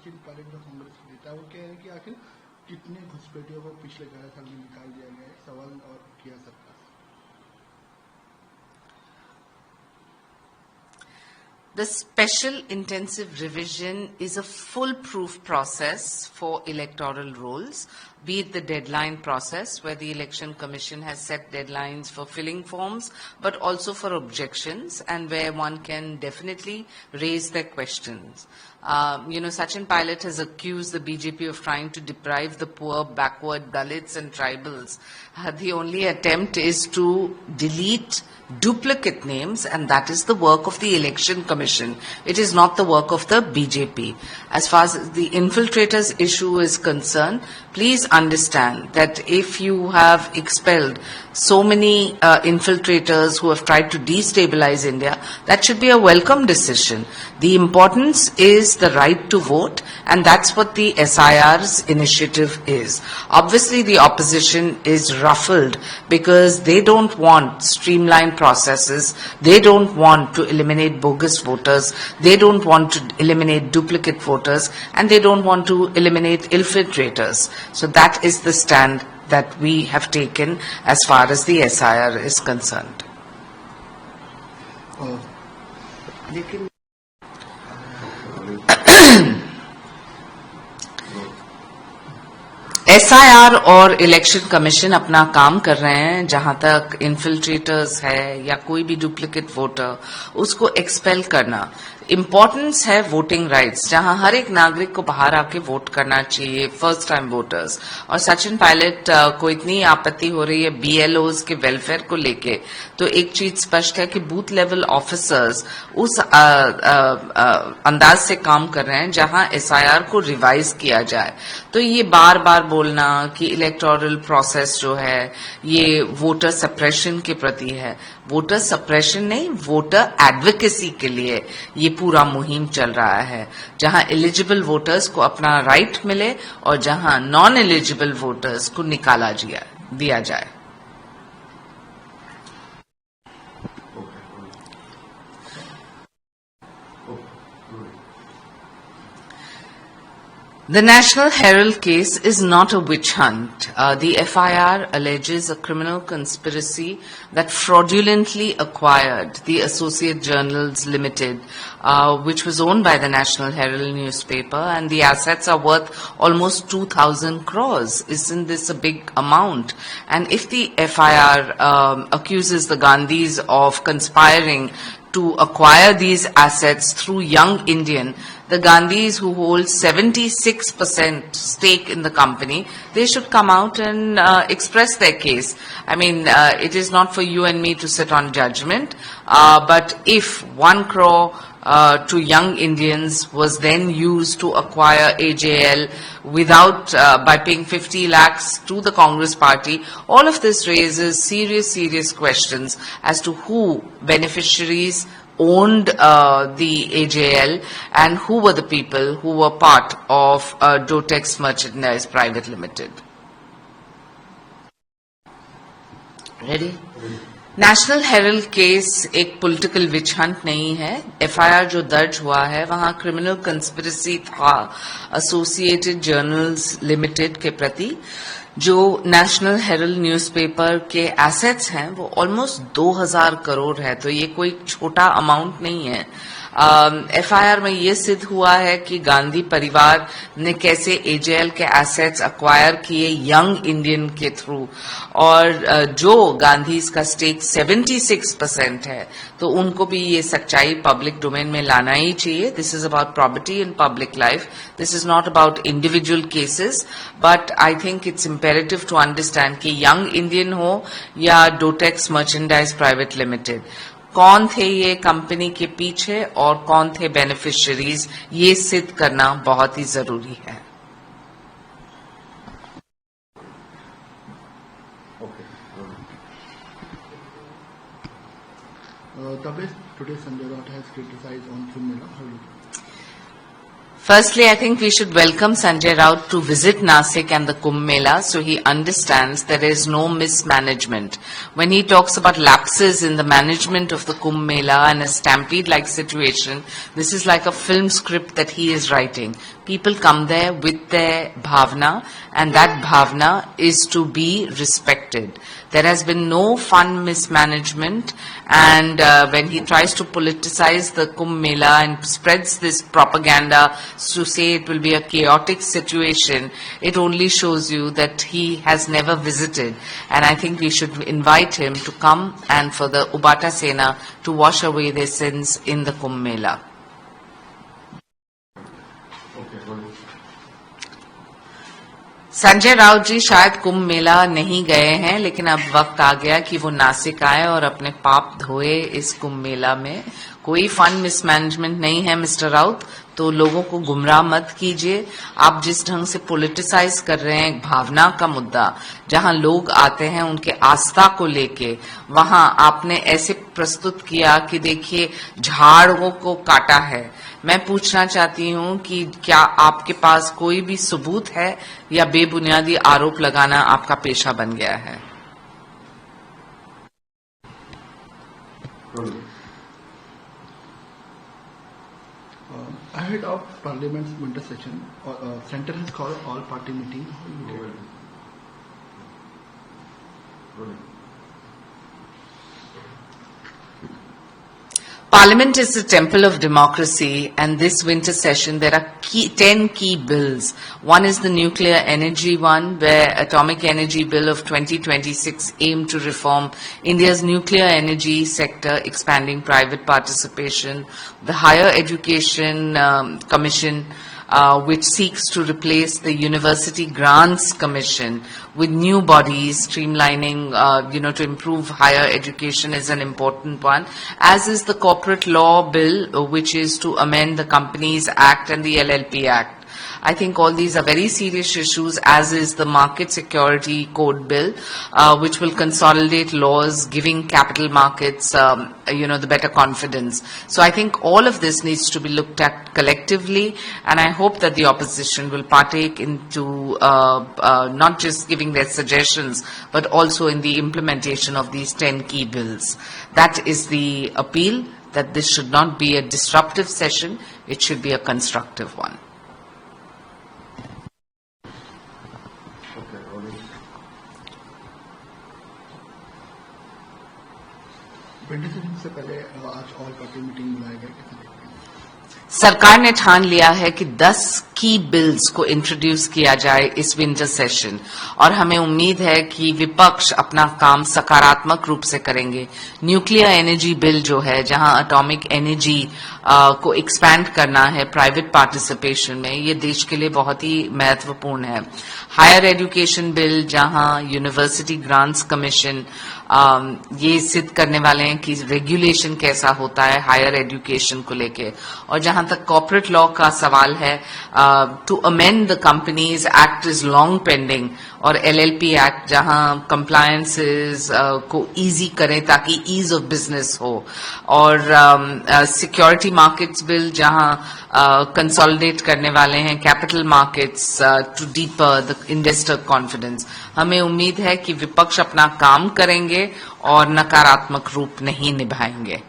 Still part the Congress नेता वो कह रहे हैं कि आखिर कितने घुसपैठियों को पिछले 11 साल में निकाल दिया गया है, सवाल और किया सरकार से। The special intensive revision is a foolproof process for electoral rolls, be it the deadline process where the Election Commission has set deadlines for filling forms, but also for objections and where one can definitely raise their questions. Sachin Pilot has accused the BJP of trying to deprive the poor, backward Dalits and tribals. The only attempt is to delete duplicate names, and that is the work of the Election Commission. It is not the work of the BJP. As far as the infiltrators issue is concerned, please understand that if you have expelled so many infiltrators who have tried to destabilize India, that should be a welcome decision. The importance is the right to vote, and that's what the SIR's initiative is. Obviously, the opposition is ruffled because they don't want streamlined processes, they don't want to eliminate bogus voters, they don't want to eliminate duplicate voters, and they don't want to eliminate infiltrators. So that is the stand that we have taken as far as the SIR is concerned. SIR और election commission अपना काम कर रहे हैं. जहां तक infiltrators है या कोई भी डुप्लीकेट वोटर, उसको एक्सपेल करना. इम्पोर्टेंस है वोटिंग राइट्स, जहां हर एक नागरिक को बाहर आके वोट करना चाहिए, फर्स्ट टाइम वोटर्स. और सचिन पायलट को इतनी आपत्ति हो रही है BLOs के वेलफेयर को लेके, तो एक चीज स्पष्ट है कि बूथ लेवल ऑफिसर्स उस अंदाज से काम कर रहे हैं जहां SIR को रिवाइज किया जाए. तो ये बार बार बोलना कि इलेक्टोरल प्रोसेस जो है ये वोटर सप्रेशन के प्रति है, वोटर सप्रेशन नहीं, वोटर एडवोकेसी के लिए ये पूरा मुहिम चल रहा है, जहां एलिजिबल वोटर्स को अपना राइट मिले और जहां नॉन एलिजिबल वोटर्स को निकाला दिया जाए. The National Herald case is not a witch hunt. The FIR alleges a criminal conspiracy that fraudulently acquired the Associate Journals Limited, which was owned by the National Herald newspaper, and the assets are worth almost 2,000 crores. Isn't this a big amount? And if the FIR accuses the Gandhis of conspiring to acquire these assets through Young Indian, the Gandhis who hold 76% stake in the company, they should come out and express their case. I mean, it is not for you and me to sit on judgment, but if 1 crore to Young Indians was then used to acquire AJL without, by paying 50 lakhs to the Congress party, all of this raises serious questions as to who beneficiaries owned the AJL and who were the people who were part of Dotex Merchandise Private Limited. Ready? National Herald case एक political witch hunt नहीं है. FIR जो दर्ज हुआ है वहां criminal conspiracy था Associated Journals Limited के प्रति. जो नेशनल हेरल्ड न्यूज़पेपर के एसेट्स हैं वो ऑलमोस्ट 2000 करोड़ है, तो ये कोई छोटा अमाउंट नहीं है. FIR में ये सिद्ध हुआ है कि गांधी परिवार ने कैसे AJL के एसेट्स अक्वायर किए यंग इंडियन के थ्रू, और जो गांधीज का स्टेक 76% है, तो उनको भी ये सच्चाई पब्लिक डोमेन में लाना ही चाहिए. This is about property in public life, this is not about individual cases, but I think it's imperative to understand कि यंग इंडियन हो या डोटेक्स मर्चेंडाइज प्राइवेट लिमिटेड, कौन थे ये कंपनी के पीछे और कौन थे बेनिफिशियरीज, ये सिद्ध करना बहुत ही जरूरी है. Today Sanjay Raut has criticized on Kumbh Mela. Firstly, I think we should welcome Sanjay Raut to visit Nasik and the Kumbh Mela so he understands there is no mismanagement. When he talks about lapses in the management of the Kumbh Mela and a stampede-like situation, this is like a film script that he is writing. People come there with their bhavna, and that bhavna is to be respected. There has been no fund mismanagement, and when he tries to politicize the Kumbh Mela and spreads this propaganda to say it will be a chaotic situation, it only shows you that he has never visited. And I think we should invite him to come and for the Ubata Sena to wash away their sins in the Kumbh Mela. Sanjay Raut जी शायद कुंभ मेला नहीं गए हैं, लेकिन अब वक्त आ गया कि वो नासिक आए और अपने पाप धोए इस कुंभ मेला में. कोई फंड मिसमैनेजमेंट नहीं है मिस्टर राउत, तो लोगों को गुमराह मत कीजिए. आप जिस ढंग से पॉलिटिसाइज कर रहे हैं एक भावना का मुद्दा, जहां लोग आते हैं उनके आस्था को लेके, वहां आपने ऐसे प्रस्तुत किया कि देखिए झाड़ों को काटा है. मैं पूछना चाहती हूं कि क्या आपके पास कोई भी सबूत है या बेबुनियादी आरोप लगाना आपका पेशा बन गया है? Ahead of Parliament's winter session, Centre has called all-party meeting. Parliament is the temple of democracy, and this winter session there are 10 key bills. One is the nuclear energy one, where Atomic Energy Bill of 2026 aimed to reform India's nuclear energy sector, expanding private participation. The Higher Education Commission, which seeks to replace the University Grants Commission with new bodies, streamlining, to improve higher education is an important one, as is the Corporate Law Bill, which is to amend the Companies Act and the LLP Act. I think all these are very serious issues, as is the Market Security Code Bill, which will consolidate laws giving capital markets, the better confidence. So I think all of this needs to be looked at collectively, and I hope that the opposition will partake into not just giving their suggestions, but also in the implementation of these 10 key bills. That is the appeal, that this should not be a disruptive session, it should be a constructive one. Winter session से पहले आज all party meeting बुलाया गया, कैसे देखते हैं? सरकार ने ठान लिया है कि 10 की बिल्स को इंट्रोड्यूस किया जाए इस विंटर सेशन, और हमें उम्मीद है कि विपक्ष अपना काम सकारात्मक रूप से करेंगे. न्यूक्लियर एनर्जी बिल जो है, जहां एटॉमिक एनर्जी को एक्सपैंड करना है प्राइवेट पार्टिसिपेशन में, ये देश के लिए बहुत ही महत्वपूर्ण है. हायर एजुकेशन बिल, जहां यूनिवर्सिटी ग्रांट्स कमीशन ये सिद्ध करने वाले हैं कि रेगुलेशन कैसा होता है हायर एजुकेशन को लेके. और जहां तक कॉर्पोरेट लॉ का सवाल है, to amend the companies act is long pending, और एलएलपी एक्ट जहां कंप्लायंसेस को इजी करें ताकि ईज ऑफ बिजनेस हो, और सिक्योरिटी मार्केट्स बिल जहां कंसोलिडेट करने वाले हैं capital markets to deeper the investor confidence. हमें उम्मीद है कि विपक्ष अपना काम करेंगे और नकारात्मक रूप नहीं निभाएंगे.